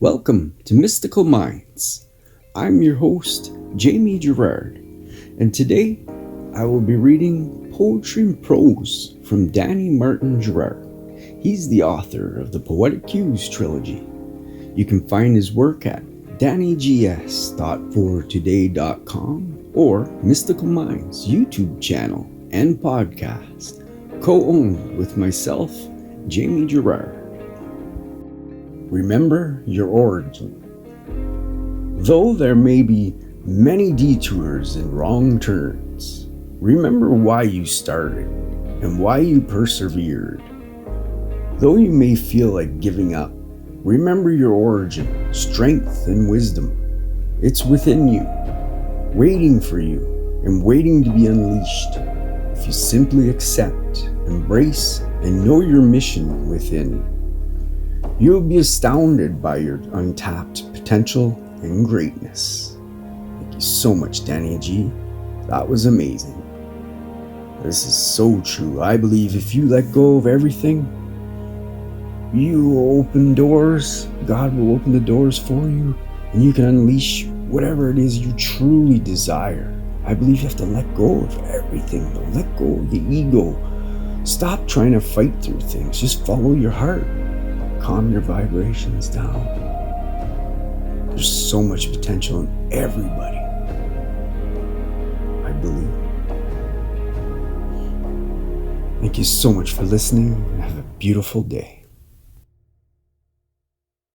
Welcome to Mystical Minds. I'm your host, Jamie Gerard, and today I will be reading poetry and prose from Danny Martin Gerard. He's the author of the Poetic Cues trilogy. You can find his work at dannygs.fortoday.com or Mystical Minds YouTube channel and podcast, co-owned with myself, Jamie Gerard. Remember your origin. Though there may be many detours and wrong turns, remember why you started and why you persevered. Though you may feel like giving up, remember your origin, strength, and wisdom. It's within you, waiting for you, and waiting to be unleashed. If you simply accept, embrace, and know your mission within, you'll be astounded by your untapped potential and greatness. Thank you so much, Danny G. That was amazing. This is so true. I believe if you let go of everything, you will open doors. God will open the doors for you, and you can unleash whatever it is you truly desire. I believe you have to let go of everything, though. Let go of the ego. Stop trying to fight through things. Just follow your heart. Calm your vibrations down. There's so much potential in everybody, I believe. Thank you so much for listening, and have a beautiful day.